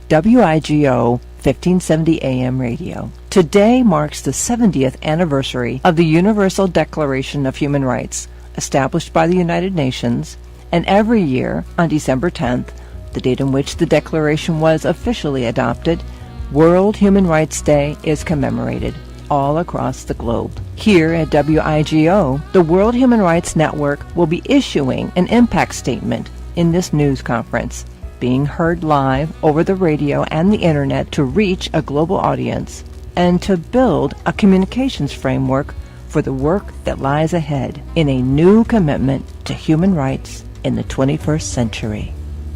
WIGO 1570 AM radio. Today marks the 70th anniversary of the Universal Declaration of Human Rights, established by the United Nations, and every year, on December 10th, the date on which the Declaration was officially adopted, World Human Rights Day is commemorated all across the globe. Here at WIGO, the World Human Rights Network will be issuing an impact statement in this news conference, being heard live over the radio and the internet to reach a global audience and to build a communications framework for the work that lies ahead in a new commitment to human rights in the 21st century.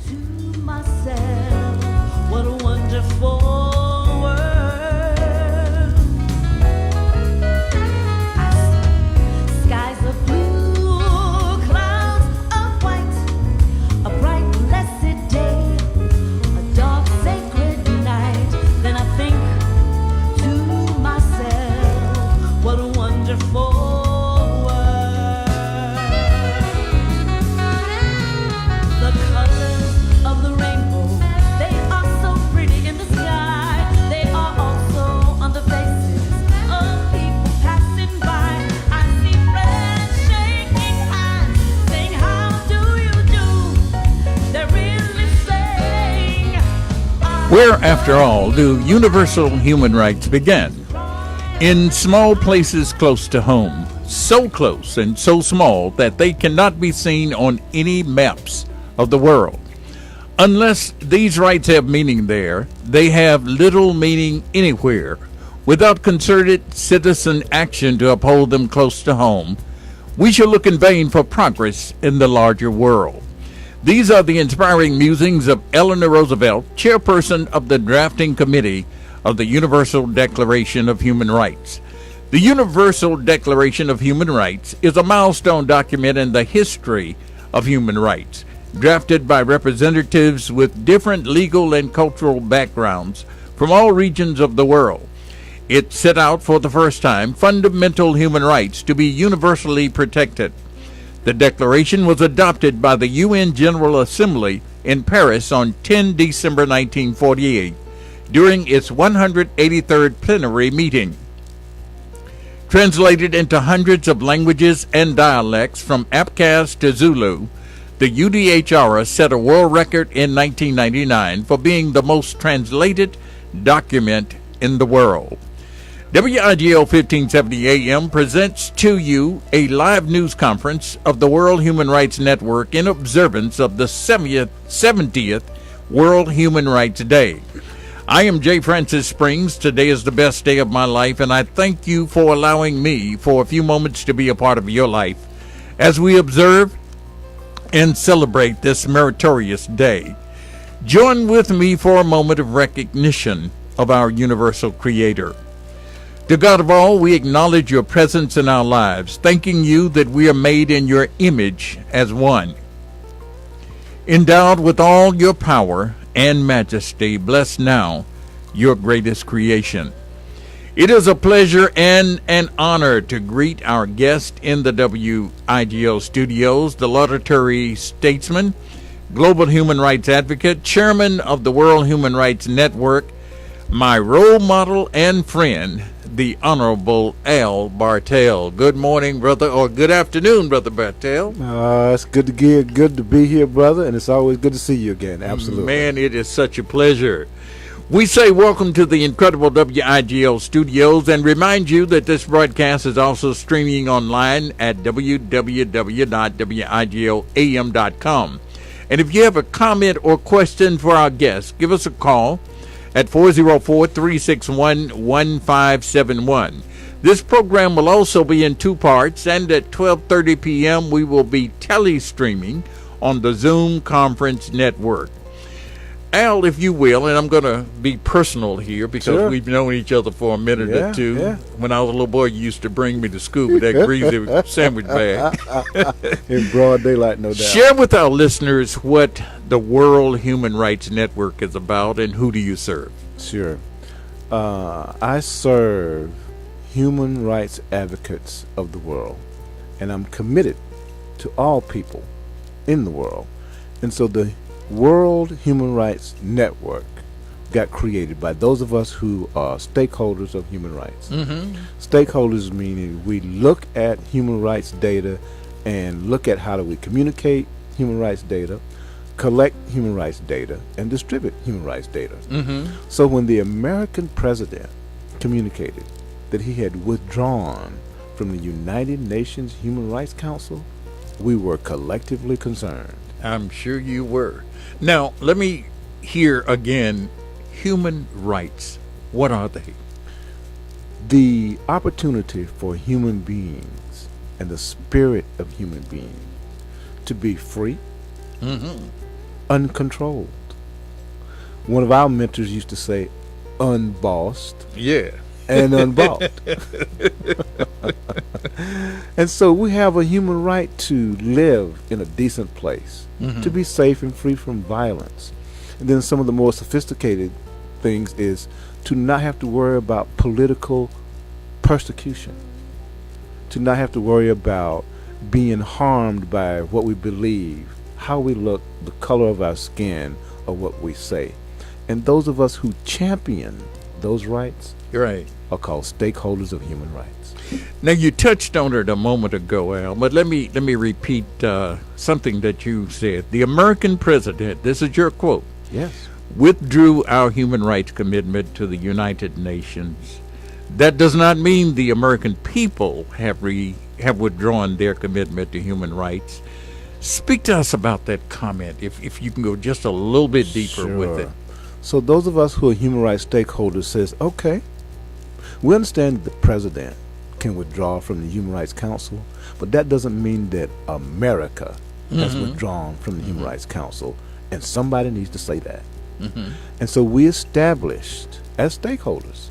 To myself, what a wonderful world. I see skies of blue, clouds of white, a bright blessed day, a dark sacred night. Then I think to myself, what a wonderful world. The colors of the rainbow, they are so pretty in the sky. They are also on the faces of people passing by. I see friends shaking hands, saying, how do you do? They're really saying, Where, after all, do universal human rights begin? In small places close to home, so close and so small that they cannot be seen on any maps of the world. Unless these rights have meaning there, they have little meaning anywhere. Without concerted citizen action to uphold them close to home, we shall look in vain for progress in the larger world. These are the inspiring musings of Eleanor Roosevelt, chairperson of the drafting committee of the Universal Declaration of Human Rights. The Universal Declaration of Human Rights is a milestone document in the history of human rights, drafted by representatives with different legal and cultural backgrounds from all regions of the world. It set out for the first time fundamental human rights to be universally protected. The Declaration was adopted by the UN General Assembly in Paris on 10 December 1948 during its 183rd plenary meeting. Translated into hundreds of languages and dialects from Abkhaz to Zulu, the UDHR set a world record in 1999 for being the most translated document in the world. WIGO 1570 AM presents to you a live news conference of the World Human Rights Network in observance of the 70th World Human Rights Day. I am J. Francis Springs. Today is the best day of my life, and I thank you for allowing me for a few moments to be a part of your life as we observe and celebrate this meritorious day. Join with me for a moment of recognition of our universal Creator. To God of all, we acknowledge your presence in our lives, thanking you that we are made in your image as one. Endowed with all your power and majesty, bless now your greatest creation. It is a pleasure and an honor to greet our guest in the WIGO studios, the laudatory statesman, global human rights advocate, chairman of the World Human Rights Network, my role model and friend, the Honorable Al Bartell. Good morning, brother, or good afternoon, Brother Bartell. It's good to be here, brother, and it's always good to see you again. Absolutely. Man, it is such a pleasure. We say welcome to the incredible WIGO studios and remind you that this broadcast is also streaming online at www.wigoam.com. And if you have a comment or question for our guests, give us a call at 404-361-1571. This program will also be in two parts, and at 12:30 p.m. we will be tele-streaming on the Zoom conference network. Al, if you will, and I'm going to be personal here because Sure. we've known each other for a minute or two. Yeah. When I was a little boy, you used to bring me to school with that greasy sandwich bag. In broad daylight, no doubt. Share with our listeners what the World Human Rights Network is about and who do you serve? Sure. I serve human rights advocates of the world, and I'm committed to all people in the world. And so the World Human Rights Network got created by those of us who are stakeholders of human rights. Mm-hmm. Stakeholders meaning we look at human rights data and look at how do we communicate human rights data, collect human rights data, and distribute human rights data. Mm-hmm. So when the American president communicated that he had withdrawn from the United Nations Human Rights Council, we were collectively concerned. I'm sure you were. Now, let me hear again, human rights. What are they? The opportunity for human beings and the spirit of human beings to be free, Mm-hmm. uncontrolled. One of our mentors used to say, unbossed Yeah. and unbought. And so we have a human right to live in a decent place, Mhm. to be safe and free from violence. And then some of the more sophisticated things is to not have to worry about political persecution, to not have to worry about being harmed by what we believe, how we look, the color of our skin, or what we say. And those of us who champion those rights You're right. are called stakeholders of human rights. Now, you touched on it a moment ago, Al, but let me repeat something that you said. The American president, this is your quote, Yes. withdrew our human rights commitment to the United Nations. That does not mean the American people have withdrawn their commitment to human rights. Speak to us about that comment, if you can go just a little bit deeper with it. So those of us who are human rights stakeholders says, okay, we understand that the president can withdraw from the Human Rights Council, but that doesn't mean that America has withdrawn from the Human Rights Council, and somebody needs to say that. And so we established, as stakeholders,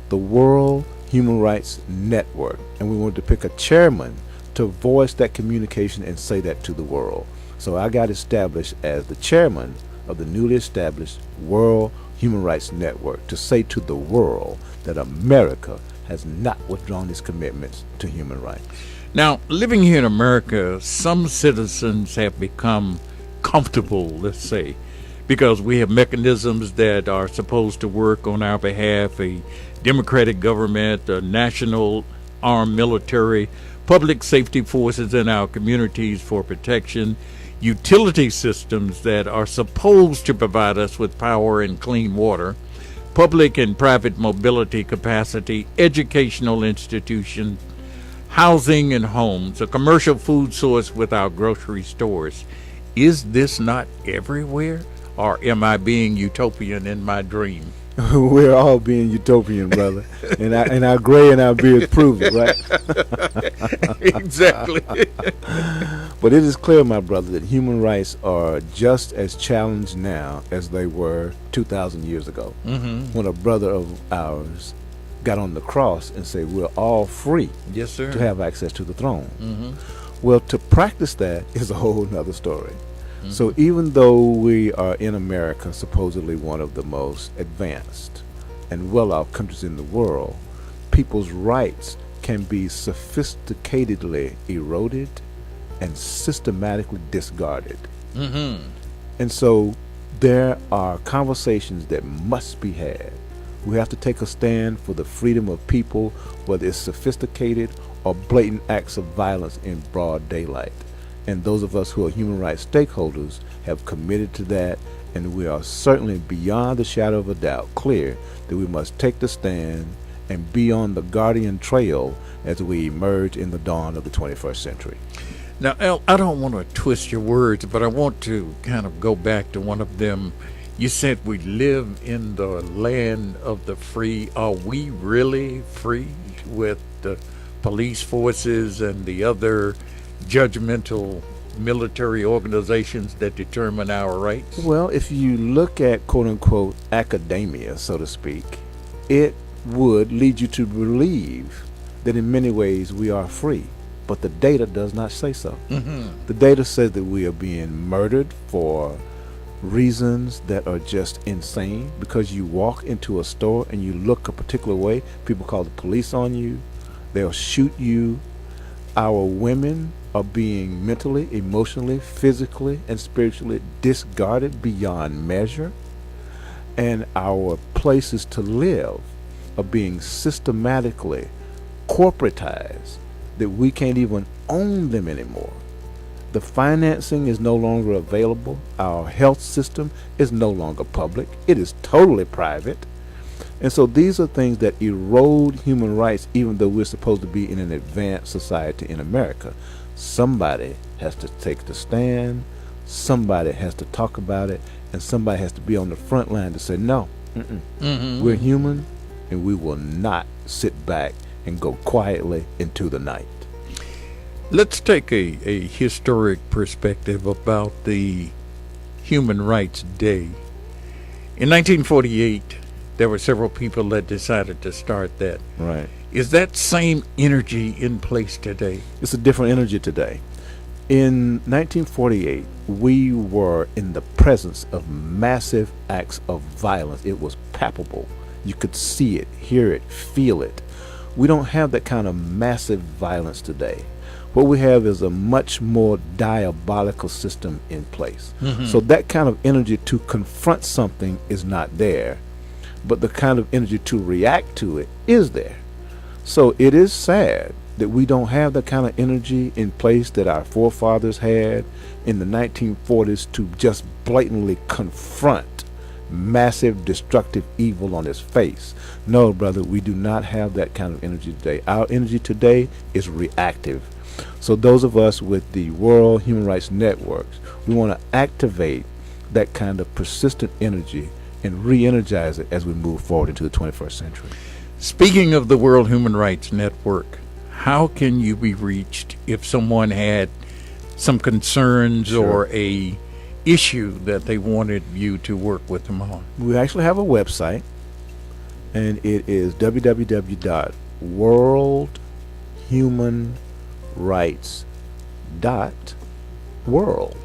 the World Human Rights Network, and we wanted to pick a chairman to voice that communication and say that to the world. So I got established as the chairman of the newly established World Human Rights Network to say to the world that America has not withdrawn its commitments to human rights. Now, living here in America, some citizens have become comfortable, let's say, because we have mechanisms that are supposed to work on our behalf, a democratic government, a national armed military, public safety forces in our communities for protection, utility systems that are supposed to provide us with power and clean water, public and private mobility capacity, educational institutions, housing and homes, a commercial food source with our grocery stores. Is this not everywhere? Or am I being utopian in my dream? We're all being utopian, brother, and our gray and our beards prove it, right? Exactly. But it is clear, my brother, that human rights are just as challenged now as they were 2,000 years ago, when a brother of ours got on the cross and said, we're all free Yes, sir. to have access to the throne. Well, to practice that is a whole nother story. So even though we are in America, supposedly one of the most advanced and well-off countries in the world, people's rights can be sophisticatedly eroded and systematically discarded. And so there are conversations that must be had. We have to take a stand for the freedom of people, whether it's sophisticated or blatant acts of violence in broad daylight. And those of us who are human rights stakeholders have committed to that, and we are certainly beyond the shadow of a doubt clear that we must take the stand and be on the guardian trail as we emerge in the dawn of the 21st century. Now, Al, I don't want to twist your words, but I want to kind of go back to one of them. You said we live in the land of the free. Are we really free with the police forces and the other judgmental military organizations that determine our rights? Well, if you look at quote-unquote academia, so to speak, it would lead you to believe that in many ways we are free, but the data does not say so. The data says that we are being murdered for reasons that are just insane. Because you walk into a store and you look a particular way, people call the police on you, they'll shoot you. Our women are being mentally, emotionally, physically, and spiritually discarded beyond measure. and our places to live are being systematically corporatized that we can't even own them anymore. The financing is no longer available. Our health system is no longer public. It is totally private. And so these are things that erode human rights, even though we're supposed to be in an advanced society in America. Somebody has to take the stand, somebody has to talk about it, and somebody has to be on the front line to say, no, we're human, and we will not sit back and go quietly into the night. Let's take a historic perspective about the Human Rights Day. In 1948, there were several people that decided to start that. Right. Is that same energy in place today? It's a different energy today. In 1948, we were in the presence of massive acts of violence. It was palpable. You could see it, hear it, feel it. We don't have that kind of massive violence today. What we have is a much more diabolical system in place. So that kind of energy to confront something is not there, but the kind of energy to react to it is there. So it is sad that we don't have the kind of energy in place that our forefathers had in the 1940s to just blatantly confront massive destructive evil on its face. No, brother, we do not have that kind of energy today. Our energy today is reactive. So those of us with the World Human Rights Networks, we want to activate that kind of persistent energy and re-energize it as we move forward into the 21st century. Speaking of the World Human Rights Network, how can you be reached if someone had some concerns or a issue that they wanted you to work with them on? We actually have a website, and it is www.worldhumanrights.world.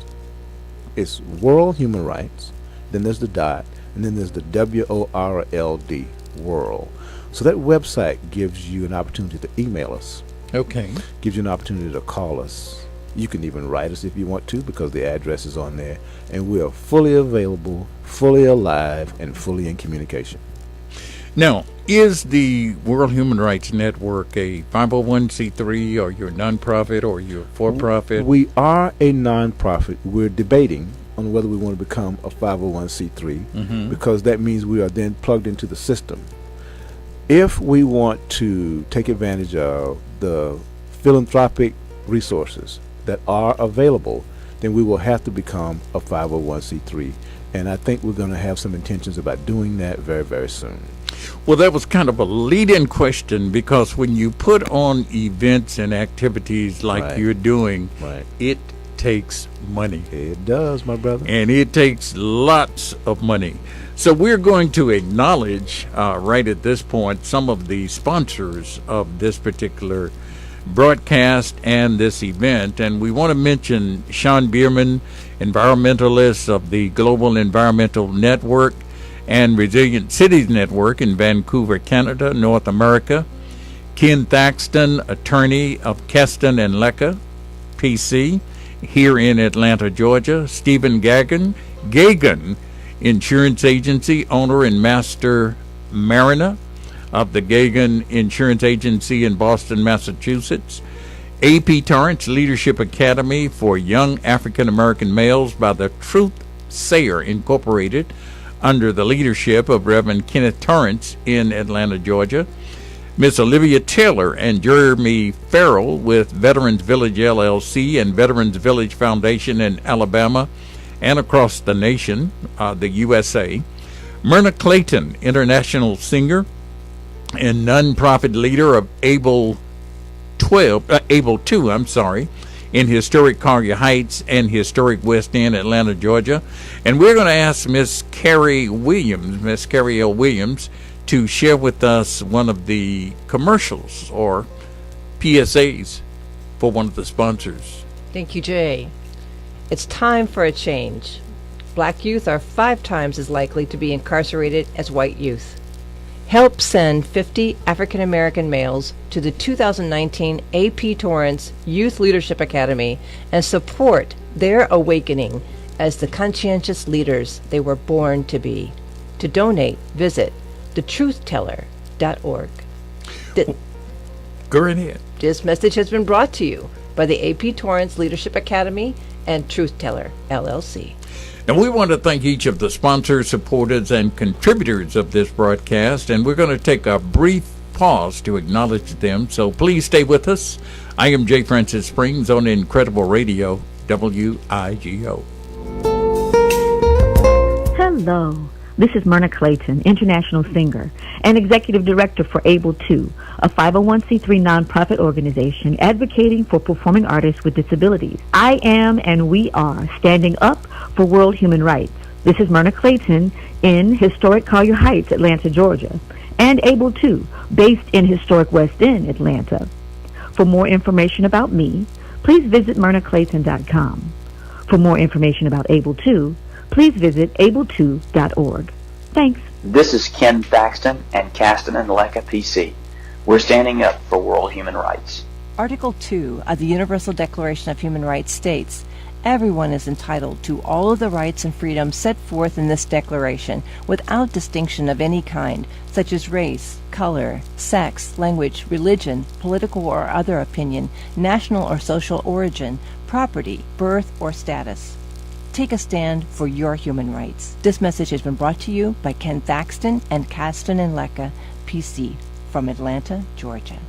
It's World Human Rights, then there's the dot, and then there's the WORLD, world. So that website gives you an opportunity to email us. Okay. Gives you an opportunity to call us. You can even write us if you want to, because the address is on there. And we are fully available, fully alive, and fully in communication. Now, is the World Human Rights Network a 501c3, or you're a nonprofit, or you're for-profit? We are a nonprofit. We're debating on whether we want to become a 501c3, because that means we are then plugged into the system. If we want to take advantage of the philanthropic resources that are available, then we will have to become a 501c3. And I think we're going to have some intentions about doing that very, very soon. Well, that was kind of a lead-in question, because when you put on events and activities like you're doing, it takes money. It does, my brother. And it takes lots of money. So we're going to acknowledge right at this point some of the sponsors of this particular broadcast and this event. And we want to mention Sean Bierman, environmentalist of the Global Environmental Network and Resilient Cities Network in Vancouver, Canada, North America. Ken Thaxton, attorney of Keston and Lecca, PC, here in Atlanta, Georgia. Stephen Gagan, Insurance Agency, owner and master mariner of the Gagan Insurance Agency in Boston, Massachusetts. AP Torrance Leadership Academy for Young African American Males by the Truth Sayer Incorporated, under the leadership of Reverend Kenneth Torrance in Atlanta, Georgia. Miss Olivia Taylor and Jeremy Farrell with Veterans Village LLC and Veterans Village Foundation in Alabama and across the nation, the USA. Myrna Clayton, international singer and nonprofit leader of Able 2, in historic Collier Heights and historic West End, Atlanta, Georgia. And we're going to ask Miss Carrie L. Williams, to share with us one of the commercials or PSAs for one of the sponsors. Thank you, Jay. It's time for a change. Black youth are 5 times as likely to be incarcerated as white youth. Help send 50 African American males to the 2019 AP Torrance Youth Leadership Academy and support their awakening as the conscientious leaders they were born to be. To donate, visit thetruthteller.org. Go right ahead. This message has been brought to you by the A.P. Torrance Leadership Academy and Truth Teller, LLC. And we want to thank each of the sponsors, supporters, and contributors of this broadcast, and we're going to take a brief pause to acknowledge them, so please stay with us. I am J. Francis Springs on Incredible Radio, WIGO. Hello, this is Myrna Clayton, international singer and executive director for Able To, a 501c3 nonprofit organization advocating for performing artists with disabilities. I am and we are standing up for world human rights. This is Myrna Clayton in historic Collier Heights, Atlanta, Georgia, and Able To, based in historic West End, Atlanta. For more information about me, please visit myrnaclayton.com. For more information about Able To, please visit able2.org. Thanks. This is Ken Thaxton and Caston and Lecca PC. We're standing up for world human rights. Article 2 of the Universal Declaration of Human Rights states, everyone is entitled to all of the rights and freedoms set forth in this declaration without distinction of any kind, such as race, color, sex, language, religion, political or other opinion, national or social origin, property, birth, or status. Take a stand for your human rights. This message has been brought to you by Ken Thaxton and Caston and Lecca, PC, from Atlanta, Georgia.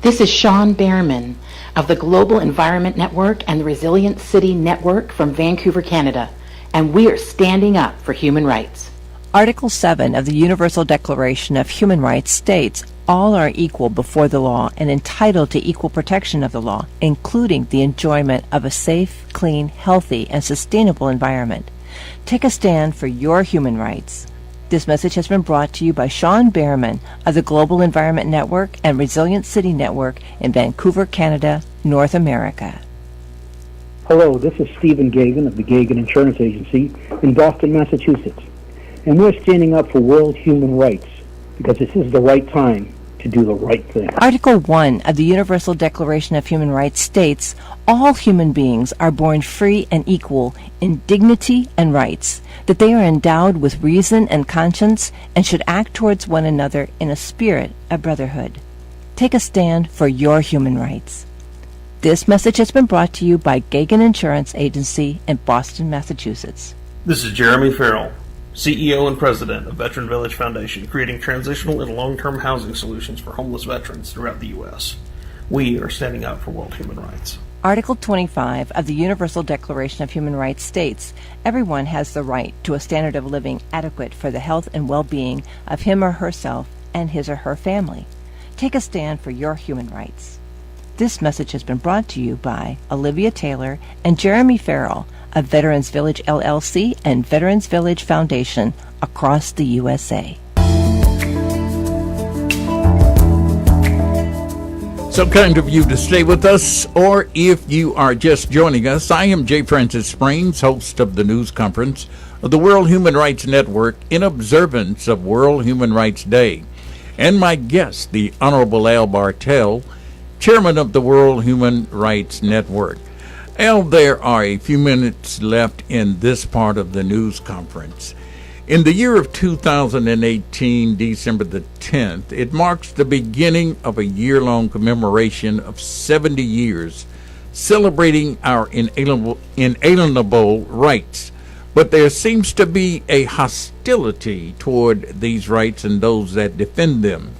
This is Sean Behrman of the Global Environment Network and the Resilient City Network from Vancouver, Canada, and we are standing up for human rights. Article 7 of the Universal Declaration of Human Rights states, all are equal before the law and entitled to equal protection of the law, including the enjoyment of a safe, clean, healthy, and sustainable environment. Take a stand for your human rights. This message has been brought to you by Sean Behrman of the Global Environment Network and Resilient City Network in Vancouver, Canada, North America. Hello, this is Stephen Gagan of the Gagan Insurance Agency in Boston, Massachusetts. And we're standing up for world human rights because this is the right time to do the right thing. Article 1 of the Universal Declaration of Human Rights states, all human beings are born free and equal in dignity and rights, that they are endowed with reason and conscience and should act towards one another in a spirit of brotherhood. Take a stand for your human rights. This message has been brought to you by Gagan Insurance Agency in Boston, Massachusetts. This is Jeremy Farrell, CEO and President of Veteran Village Foundation, creating transitional and long-term housing solutions for homeless veterans throughout the U.S. We are standing up for world human rights. Article 25 of the Universal Declaration of Human Rights states, everyone has the right to a standard of living adequate for the health and well-being of him or herself and his or her family. Take a stand for your human rights. This message has been brought to you by Olivia Taylor and Jeremy Farrell of Veterans Village LLC and Veterans Village Foundation across the USA. So kind of you to stay with us, or if you are just joining us, I am J. Francis Springs, host of the news conference of the World Human Rights Network in observance of World Human Rights Day. And my guest, the Honorable Al Bartell, Chairman of the World Human Rights Network. Al, there are a few minutes left in this part of the news conference. In the year of 2018, December the 10th, it marks the beginning of a year-long commemoration of 70 years celebrating our inalienable rights. But there seems to be a hostility toward these rights and those that defend them.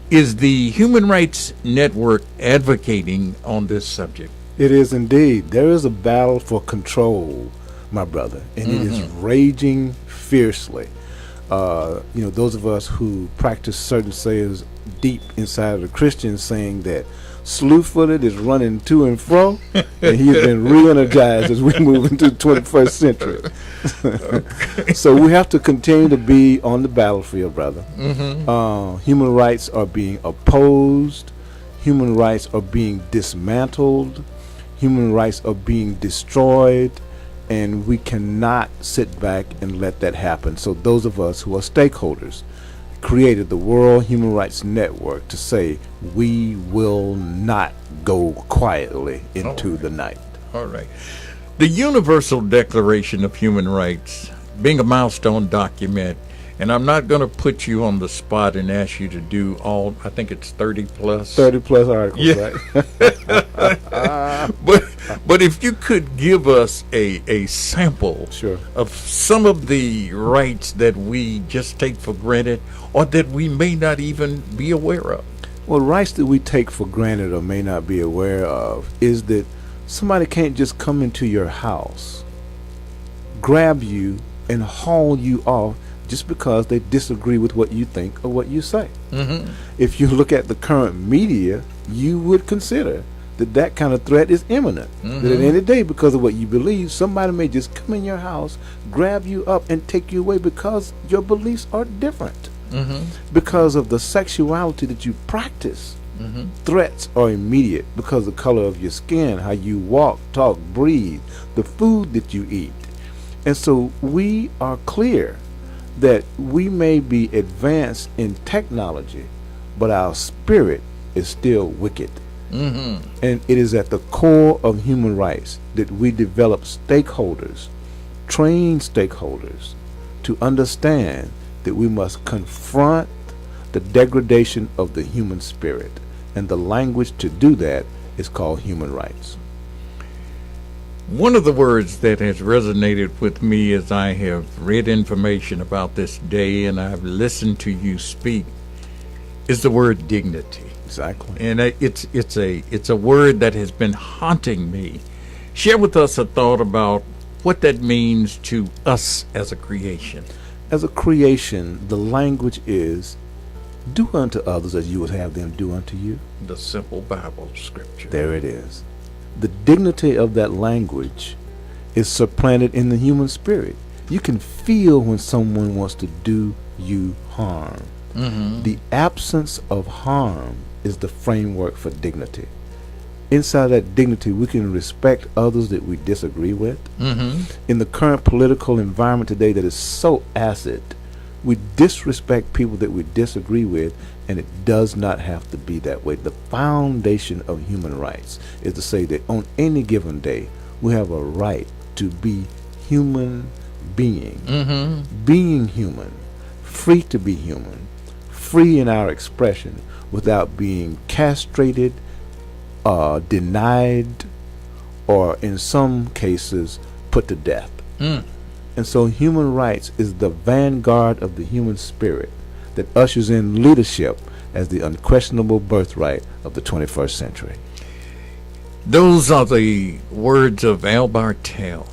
Is the Human Rights Network advocating on this subject? It is indeed. There is a battle for control, my brother, and it is raging fiercely. Those of us who practice certain sayings deep inside of the Christians saying that slew-footed is running to and fro, and he has been re-energized as we move into the 21st century. So we have to continue to be on the battlefield, brother. Human rights are being opposed. Human rights are being dismantled. Human rights are being destroyed. And we cannot sit back and let that happen. So those of us who are stakeholders created the World Human Rights Network to say we will not go quietly into the night. All right. The Universal Declaration of Human Rights, being a milestone document, And I'm not going to put you on the spot and ask you to do all, I think it's 30 plus. 30 plus articles, Yeah. right? But if you could give us a sample Sure. of some of the rights that we just take for granted or that we may not even be aware of. Well, rights that we take for granted or may not be aware of is that somebody can't just come into your house, grab you, and haul you off just because they disagree with what you think or what you say. Mm-hmm. If you look at the current media, you would consider that that kind of threat is imminent. That at any day, because of what you believe, somebody may just come in your house, grab you up, and take you away because your beliefs are different. Because of the sexuality that you practice. Threats are immediate because of the color of your skin, how you walk, talk, breathe, the food that you eat. And so we are clear that we may be advanced in technology, but our spirit is still wicked. And it is at the core of human rights that we develop stakeholders, train stakeholders, to understand that we must confront the degradation of the human spirit. And the language to do that is called human rights. One of the words that has resonated with me as I have read information about this day and I've listened to you speak is the word dignity. Exactly. And it's a word that has been haunting me. Share with us a thought about what that means to us as a creation. As a creation, the language is, do unto others as you would have them do unto you. The simple Bible scripture. There it is. The dignity of that language is supplanted in the human spirit. You can feel when someone wants to do you harm. The absence of harm is the framework for dignity. Inside that dignity, we can respect others that we disagree with. In the current political environment today that is so acid, we disrespect people that we disagree with, and it does not have to be that way. The foundation of human rights is to say that on any given day, we have a right to be human being. Being human, free to be human, free in our expression without being castrated, denied, or in some cases put to death. And so human rights is the vanguard of the human spirit that ushers in leadership as the unquestionable birthright of the 21st century. Those are the words of Al Bartell.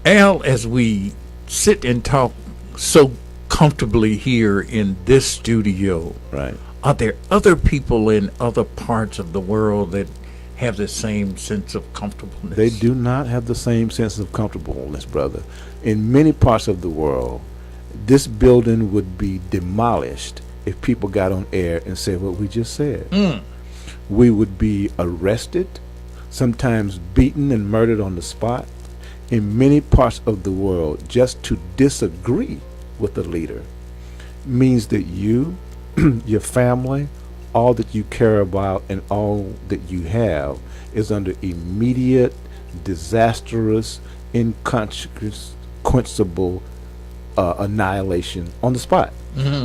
Al, as we sit and talk so comfortably here in this studio, Right. are there other people in other parts of the world that have the same sense of comfortableness? They do not have the same sense of comfortableness, brother. In many parts of the world, this building would be demolished if people got on air and said what we just said. We would be arrested, sometimes beaten and murdered on the spot. In many parts of the world, just to disagree with the leader means that you, your family, all that you care about and all that you have is under immediate, disastrous, inconsequential annihilation on the spot.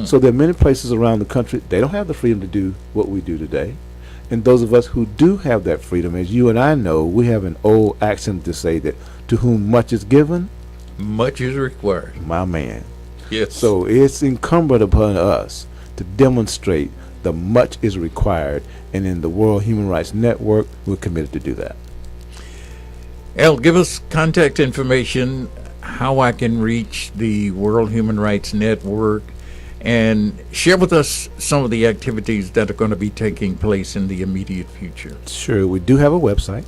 So there are many places around the country, they don't have the freedom to do what we do today. And those of us who do have that freedom, as you and I know, we have an old axiom to say that to whom much is given, Much is required. my man. Yes. So it's incumbent upon us to demonstrate the much is required, and in the World Human Rights Network, we're committed to do that. Al, give us contact information, how I can reach the World Human Rights Network, and share with us some of the activities that are going to be taking place in the immediate future. Sure, we do have a website.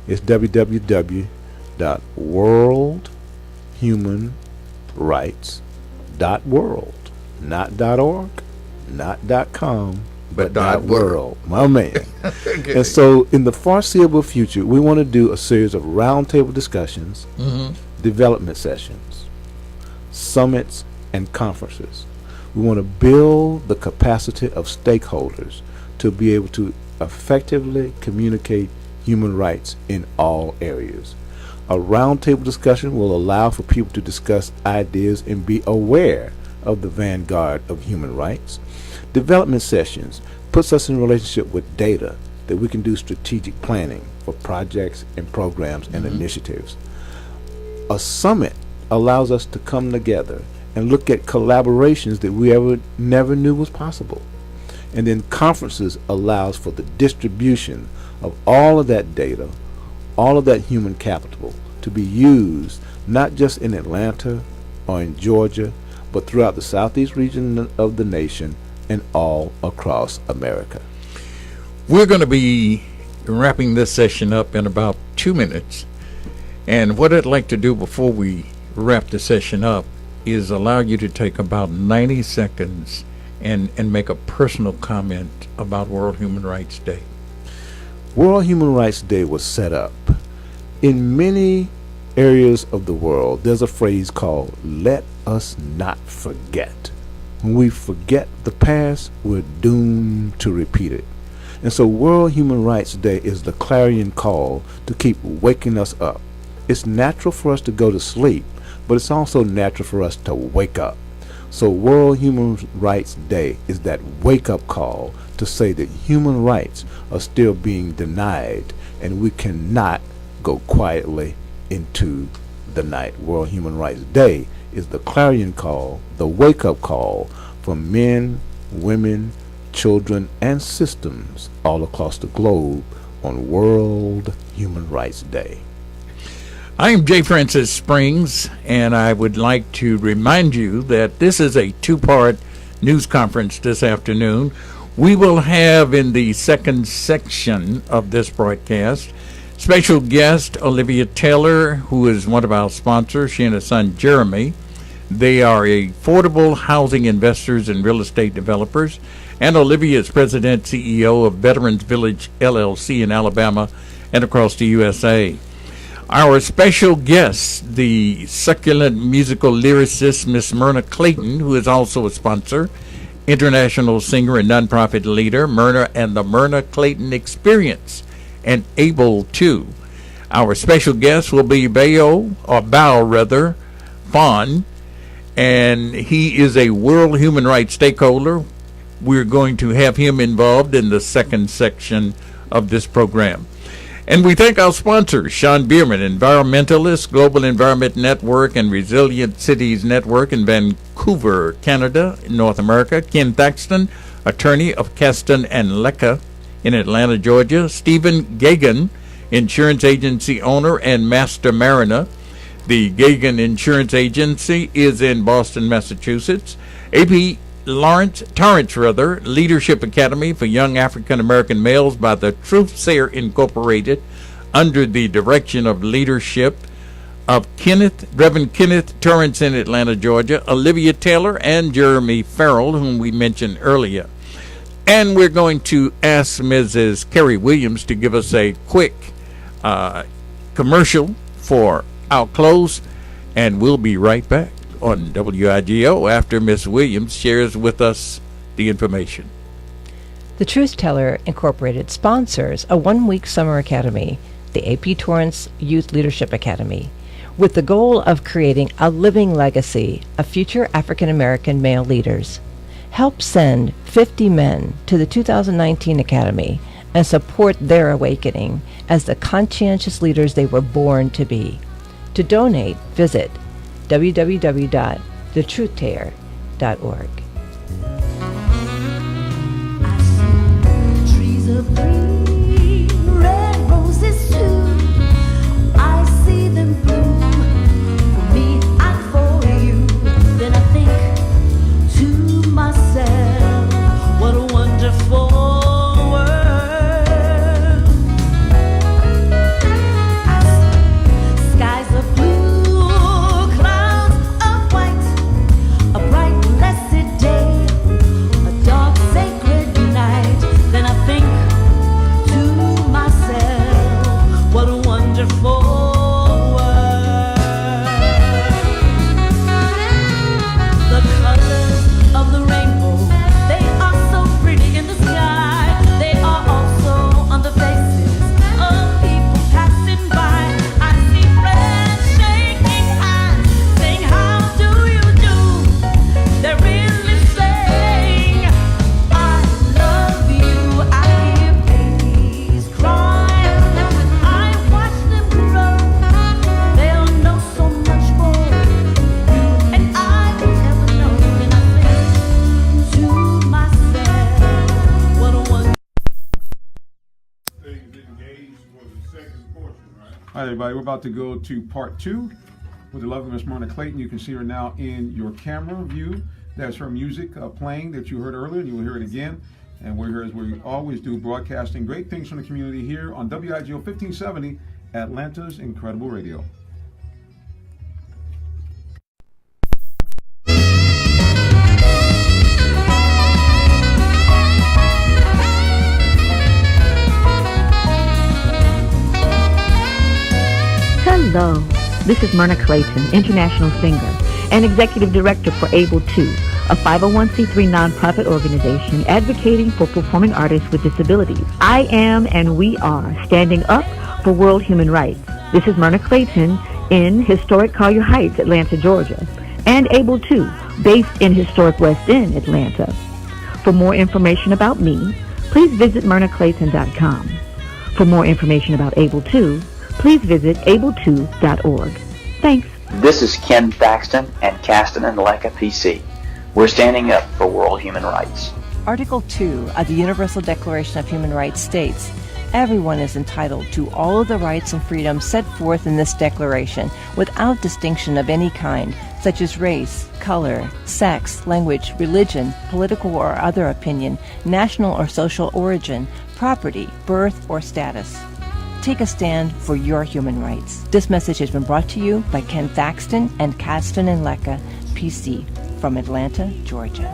It's www.worldhumanrights.world. Not .org, not .com, but .world. My man. Okay. And so in the foreseeable future, we want to do a series of roundtable discussions, development sessions, summits, and conferences. We want to build the capacity of stakeholders to be able to effectively communicate human rights in all areas. A roundtable discussion will allow for people to discuss ideas and be aware of the vanguard of human rights. Development sessions puts us in relationship with data that we can do strategic planning for projects and programs and initiatives. A summit allows us to come together and look at collaborations that we never knew was possible. And then conferences allows for the distribution of all of that data, all of that human capital to be used not just in Atlanta or in Georgia, but throughout the southeast region of the nation and all across America. We're going to be wrapping this session up in about 2 minutes. And what I'd like to do before we wrap the session up is allow you to take about 90 seconds and make a personal comment about World Human Rights Day. World Human Rights Day was set up. In many areas of the world, there's a phrase called, let us not forget. When we forget the past, we're doomed to repeat it. And so World Human Rights Day is the clarion call to keep waking us up. It's natural for us to go to sleep, but it's also natural for us to wake up. So World Human Rights Day is that wake-up call to say that human rights are still being denied, and we cannot go quietly into the night. World Human Rights Day is the clarion call, the wake-up call for men, women, children, and systems all across the globe on World Human Rights Day. I am J. Francis Springs, and I would like to remind you that this is a two-part news conference this afternoon. We will have in the second section of this broadcast special guest Olivia Taylor, who is one of our sponsors, she and her son Jeremy. They are affordable housing investors and real estate developers, and Olivia is president CEO of Veterans Village LLC in Alabama and across the USA. Our special guest, the succulent musical lyricist Miss Myrna Clayton, who is also a sponsor, international singer and nonprofit leader, Myrna and the Myrna Clayton Experience, and Able To. Our special guest will be Bao Fawn, and he is a World Human Rights stakeholder. We're going to have him involved in the second section of this program. And we thank our sponsors, Sean Bierman, environmentalist, Global Environment Network and Resilient Cities Network in Vancouver, Canada, North America. Ken Thaxton, attorney of Kasten and Lecca in Atlanta, Georgia. Stephen Gagan, insurance agency owner and master mariner. The Gagan Insurance Agency is in Boston, Massachusetts. A.P. Torrance, Leadership Academy for Young African American Males by the Truth Sayer Incorporated, under the direction of leadership of Reverend Kenneth Torrance in Atlanta, Georgia, Olivia Taylor, and Jeremy Farrell, whom we mentioned earlier. And we're going to ask Mrs. Carrie Williams to give us a quick commercial for our close, and we'll be right back on WIGO after Ms. Williams shares with us the information. The Truth Teller Incorporated sponsors a one-week summer academy, the A.P. Torrance Youth Leadership Academy, with the goal of creating a living legacy of future African American male leaders. Help send 50 men to the 2019 Academy and support their awakening as the conscientious leaders they were born to be. To donate, visit www.thetruthtayer.org. Trees of green, red roses too. I see them bloom for me and for you. Then I think to myself, what a wonderful world. I see skies of blue, clouds of white, a bright blessed day, a dark sacred night. Then I think to myself, what a wonderful world. everybody. We're about to go to part 2 with the lovely Miss Myrna Clayton. You can see her now in your camera view. That's her music playing that you heard earlier, and you will hear it again. And we're here, as we always do, broadcasting great things from the community here on WIGO 1570, Atlanta's Incredible Radio. Hello, this is Myrna Clayton, international singer and executive director for Able2, a 501c3 nonprofit organization advocating for performing artists with disabilities. I am and we are standing up for world human rights. This is Myrna Clayton in historic Collier Heights, Atlanta, Georgia, and Able2, based in historic West End, Atlanta. For more information about me, please visit myrnaclayton.com. For more information about Able2, please visit able2.org. Thanks. This is Ken Thaxton and Caston and Lecca PC. We're standing up for world human rights. Article 2 of the Universal Declaration of Human Rights states, everyone is entitled to all of the rights and freedoms set forth in this declaration without distinction of any kind, such as race, color, sex, language, religion, political or other opinion, national or social origin, property, birth, or status. Take a stand for your human rights. This message has been brought to you by Ken Thaxton and Caston and Lecca, PC, from Atlanta, Georgia.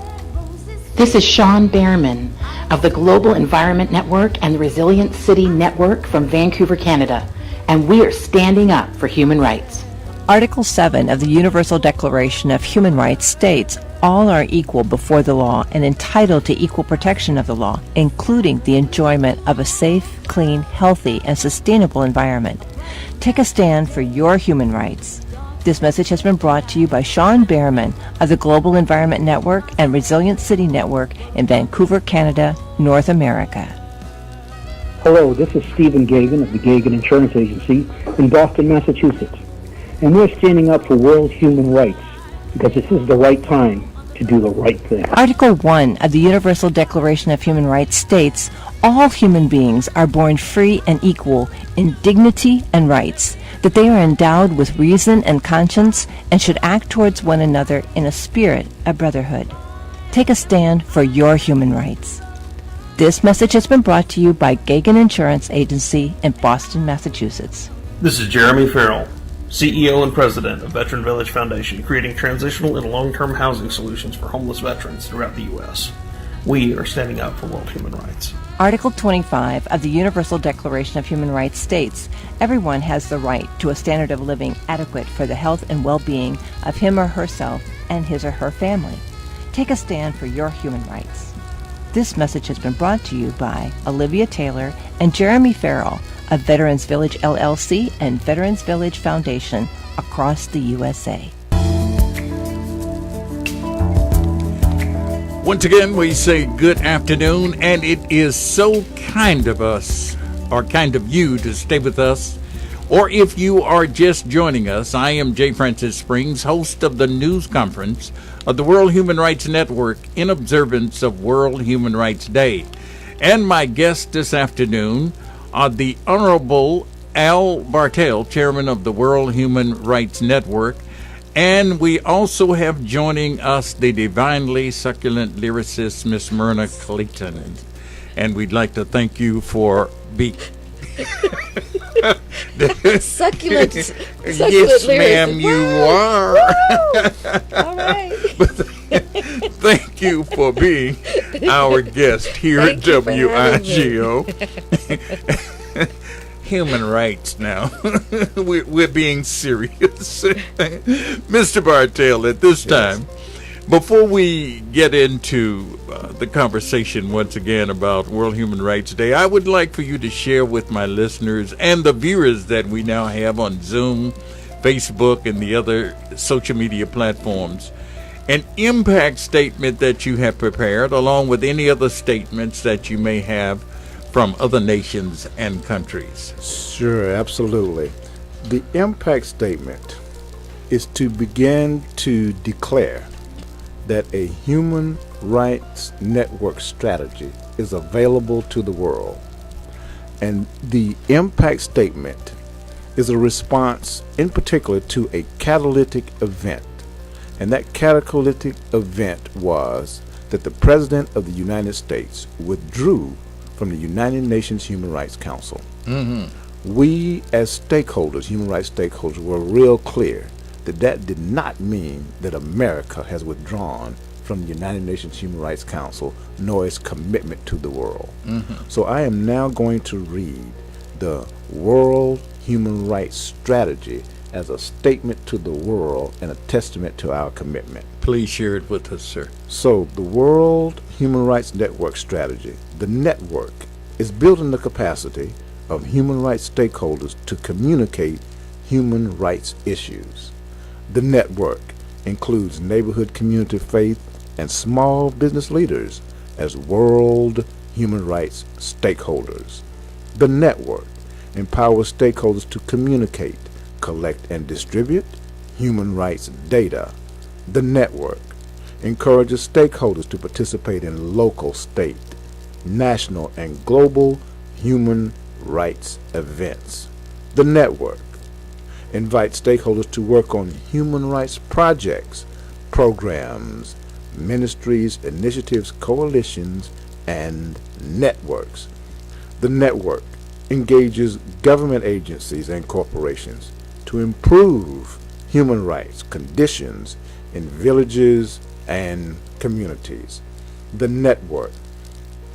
This is Sean Behrman of the Global Environment Network and the Resilient City Network from Vancouver, Canada, and we are standing up for human rights. Article 7 of the Universal Declaration of Human Rights states, all are equal before the law and entitled to equal protection of the law, including the enjoyment of a safe, clean, healthy, and sustainable environment. Take a stand for your human rights. This message has been brought to you by Sean Behrman of the Global Environment Network and Resilient City Network in Vancouver, Canada, North America. Hello, this is Stephen Gagan of the Gagan Insurance Agency in Boston, Massachusetts. And we're standing up for world human rights because this is the right time to do the right thing. Article 1 of the Universal Declaration of Human Rights states, all human beings are born free and equal in dignity and rights, that they are endowed with reason and conscience and should act towards one another in a spirit of brotherhood. Take a stand for your human rights. This message has been brought to you by Gagan Insurance Agency in Boston, Massachusetts. This is Jeremy Farrell, CEO and President of Veteran Village Foundation, creating transitional and long-term housing solutions for homeless veterans throughout the U.S. We are standing up for world human rights. Article 25 of the Universal Declaration of Human Rights states, everyone has the right to a standard of living adequate for the health and well-being of him or herself and his or her family. Take a stand for your human rights. This message has been brought to you by Olivia Taylor and Jeremy Farrell of Veterans Village LLC and Veterans Village Foundation across the USA. Once again, we say good afternoon, and it is so kind of us, or kind of you, to stay with us. Or if you are just joining us, I am J. Francis Springs, host of the news conference of the World Human Rights Network in observance of World Human Rights Day. And my guest this afternoon are the Honorable Al Bartell, Chairman of the World Human Rights Network. And we also have joining us the divinely succulent lyricist, Miss Myrna Clayton. And we'd like to thank you for being... Succulent yes, ma'am, you are. All right. Thank you for being our guest here at WIGO. Human rights now. We're being serious. Mr. Bartell, at this time, before we get into the conversation once again about World Human Rights Day, I would like for you to share with my listeners and the viewers that we now have on Zoom, Facebook, and the other social media platforms an impact statement that you have prepared, along with any other statements that you may have from other nations and countries. Sure, absolutely. The impact statement is to begin to declare that a human rights network strategy is available to the world. And the impact statement is a response in particular to a catalytic event. And that catalytic event was that the President of the United States withdrew from the United Nations Human Rights Council. We as stakeholders, human rights stakeholders, were real clear that that did not mean that America has withdrawn from the United Nations Human Rights Council, nor its commitment to the world. So I am now going to read the World Human Rights Strategy as a statement to the world and a testament to our commitment. Please share it with us, sir. So the World Human Rights Network Strategy, the network, is building the capacity of human rights stakeholders to communicate human rights issues. The network includes neighborhood community faith and small business leaders as world human rights stakeholders. The network empowers stakeholders to communicate, collect, and distribute human rights data. The network encourages stakeholders to participate in local, state, national, and global human rights events. The network invites stakeholders to work on human rights projects, programs, ministries, initiatives, coalitions, and networks. The network engages government agencies and corporations to improve human rights conditions in villages and communities. The network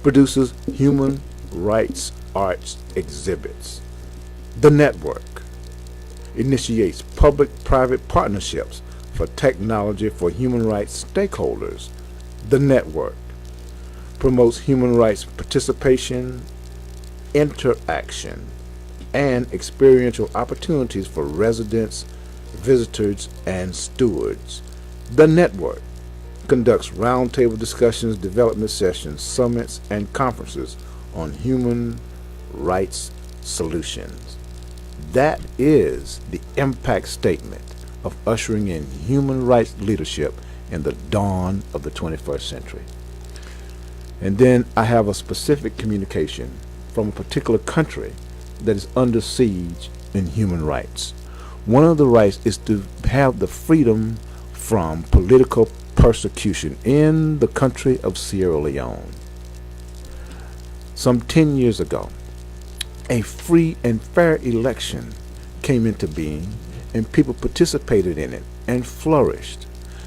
produces human rights arts exhibits. The network initiates public-private partnerships for technology for human rights stakeholders. The network promotes human rights participation, interaction, and experiential opportunities for residents, visitors, and stewards. The network conducts roundtable discussions, development sessions, summits, and conferences on human rights solutions. That is the impact statement of ushering in human rights leadership in the dawn of the 21st century. And then I have a specific communication from a particular country that is under siege in human rights. One of the rights is to have the freedom from political persecution in the country of Sierra Leone. Some 10 years ago, a free and fair election came into being, and people participated in it and flourished.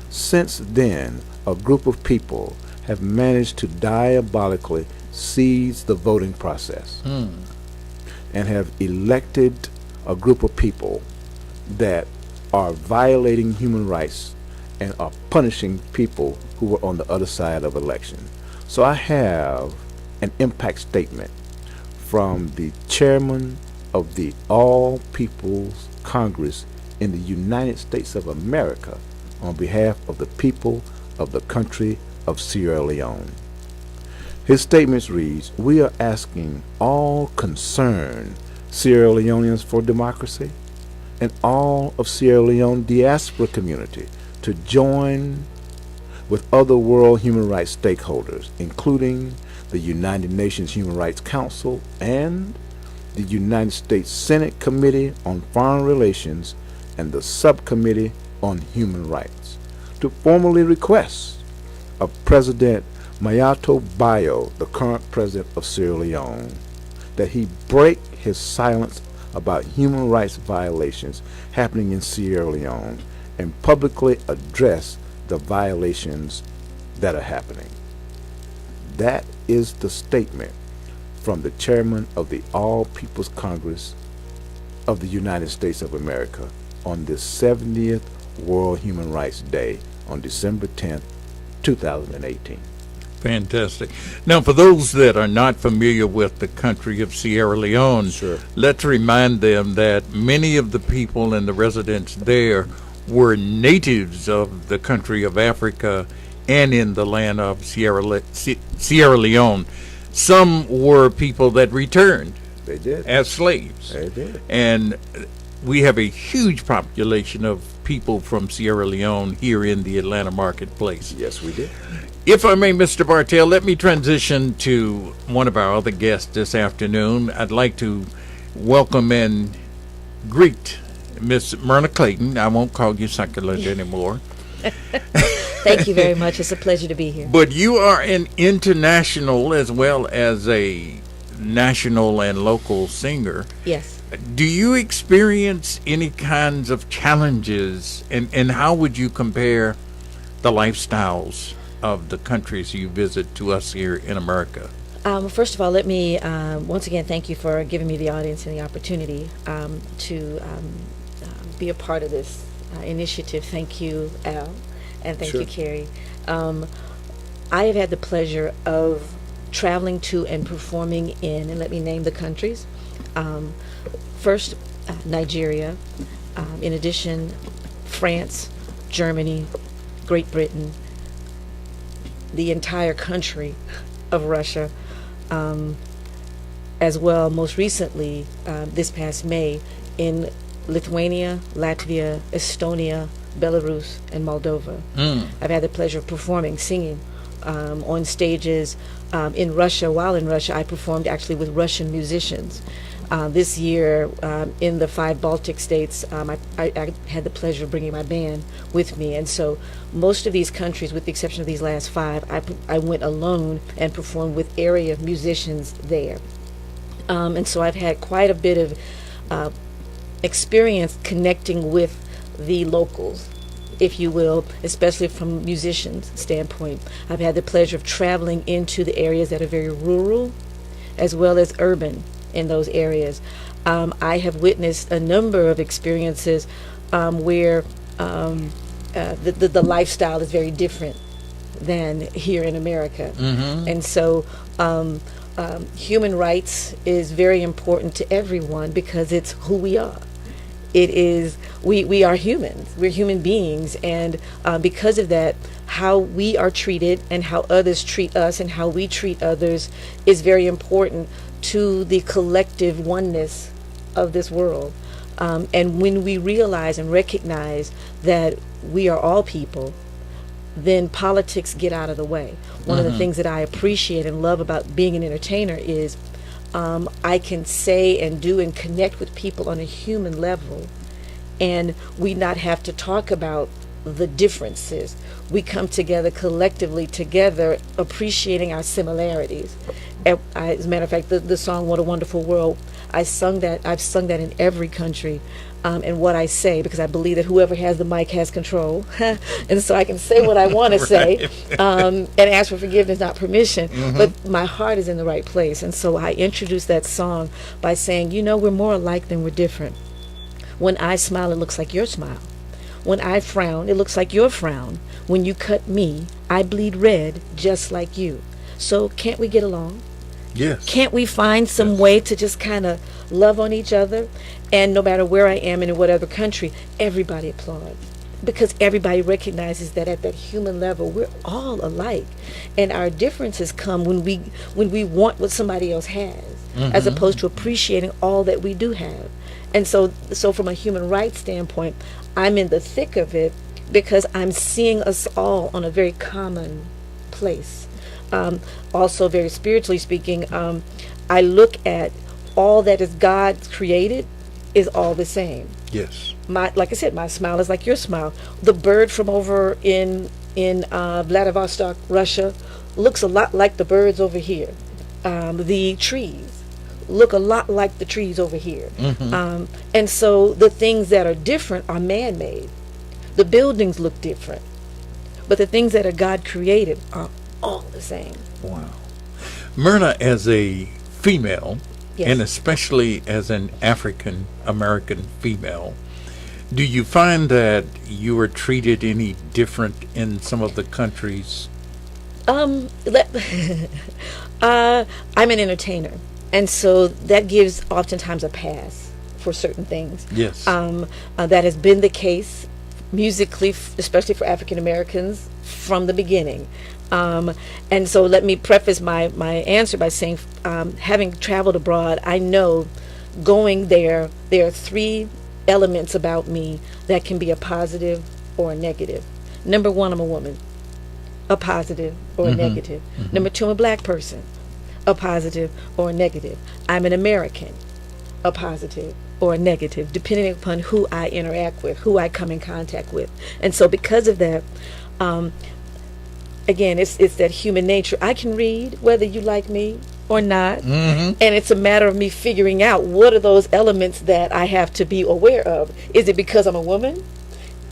Since then, a group of people have managed to diabolically seize the voting process and have elected a group of people that are violating human rights and are punishing people who were on the other side of election. So I have an impact statement from the chairman of the All People's Congress in the United States of America on behalf of the people of the country of Sierra Leone. His statement reads, "We are asking all concerned Sierra Leoneans for democracy and all of Sierra Leone diaspora community to join with other world human rights stakeholders, including the United Nations Human Rights Council and the United States Senate Committee on Foreign Relations and the Subcommittee on Human Rights, to formally request of President Mayato Bayo, the current president of Sierra Leone, that he break his silence about human rights violations happening in Sierra Leone and publicly address the violations that are happening." That is the statement from the chairman of the All People's Congress of the United States of America on this 70th World Human Rights Day on December 10th, 2018. Fantastic. Now, for those that are not familiar with the country of Sierra Leone, let's remind them that many of the people and the residents there were natives of the country of Africa and in the land of Sierra Leone. Some were people that returned as slaves. They did. And we have a huge population of people from Sierra Leone here in the Atlanta marketplace. Yes, we did. If I may, Mr. Bartell, let me transition to one of our other guests this afternoon. I'd like to welcome and greet Miss Myrna Clayton. I won't call you succulent anymore. Thank you very much. It's a pleasure to be here. But you are an international as well as a national and local singer. Yes. Do you experience any kinds of challenges, and how would you compare the lifestyles of the countries you visit to us here in America? First of all, let me once again thank you for giving me the audience and the opportunity to be a part of this initiative. Thank you, Al, and thank you, Carrie. I have had the pleasure of traveling to and performing in, and let me name the countries. First, Nigeria. In addition, France, Germany, Great Britain, the entire country of Russia, as well, most recently, this past May, in Lithuania, Latvia, Estonia, Belarus, and Moldova. I've had the pleasure of performing, singing on stages in Russia. While in Russia, I performed actually with Russian musicians. This year, in the 5 Baltic states, I had the pleasure of bringing my band with me. And so most of these countries, with the exception of these last 5, I went alone and performed with area musicians there. And so I've had quite a bit of experience connecting with the locals, if you will, especially from a musician's standpoint. I've had the pleasure of traveling into the areas that are very rural as well as urban in those areas. I have witnessed a number of experiences where the lifestyle is very different than here in America. And so human rights is very important to everyone because it's who we are. It is, we are humans, we're human beings, and because of that, how we are treated and how others treat us and how we treat others is very important to the collective oneness of this world. And when we realize and recognize that we are all people, then politics get out of the way. One of the things that I appreciate and love about being an entertainer is I can say and do and connect with people on a human level, and we not have to talk about the differences. We come together collectively together, appreciating our similarities. As a matter of fact, the song "What a Wonderful World," I've sung that in every country. And what I say, because I believe that whoever has the mic has control, and so I can say what I want to say, and ask for forgiveness, not permission. But my heart is in the right place, and so I introduced that song by saying, we're more alike than we're different. When I smile, it looks like your smile. When I frown, it looks like your frown. When you cut me, I bleed red just like you. So can't we get along? Yes. Can't we find some way to just kind of love on each other? And no matter where I am and in whatever country, everybody applauds. Because everybody recognizes that at that human level, we're all alike. And our differences come when we want what somebody else has, as opposed to appreciating all that we do have. And so from a human rights standpoint, I'm in the thick of it because I'm seeing us all on a very common place. Also, very spiritually speaking, I look at all that is God's created is all the same. Yes. Like I said, my smile is like your smile. The bird from over in Vladivostok, Russia, looks a lot like the birds over here. The trees look a lot like the trees over here. And so the things that are different are man-made. The buildings look different, but the things that are God created are all the same. Wow. Myrna, as a female, Yes. and especially as an African American female, do you find that you are treated any different in some of the countries? I'm an entertainer, and so that gives oftentimes a pass for certain things. Yes. That has been the case musically, especially for African Americans, from the beginning. And so let me preface my answer by saying, having traveled abroad, I know going there are 3 elements about me that can be a positive or a negative. Number 1, I'm a woman, a positive or a negative. Number 2, I'm a black person, a positive or a negative. I'm an American, a positive or a negative, depending upon who I interact with, who I come in contact with. And so because of that, again, it's that human nature. I can read whether you like me or not, and it's a matter of me figuring out what are those elements that I have to be aware of. Is it because I'm a woman?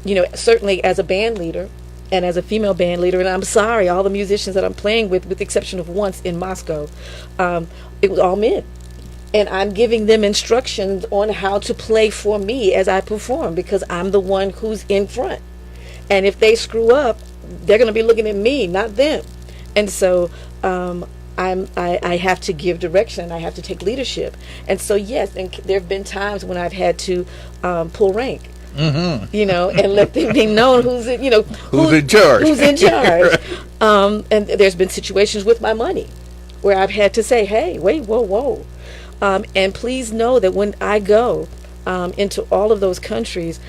You know, certainly as a band leader and as a female band leader, and I'm sorry, all the musicians that I'm playing with the exception of once in Moscow, it was all men. And I'm giving them instructions on how to play for me as I perform, because I'm the one who's in front. And if they screw up, they're going to be looking at me, not them. And so I have to give direction. I have to take leadership. And so, yes, and there have been times when I've had to pull rank. You know, and let them be known who's in charge. Who's in charge. And there's been situations with my money where I've had to say, hey, wait, whoa. And please know that when I go into all of those countries,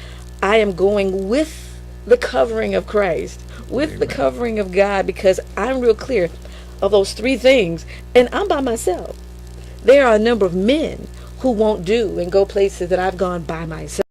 I am going with the covering of Christ, with the covering of God, because I'm real clear of those three things, and I'm by myself. There are a number of men who won't do and go places that I've gone by myself.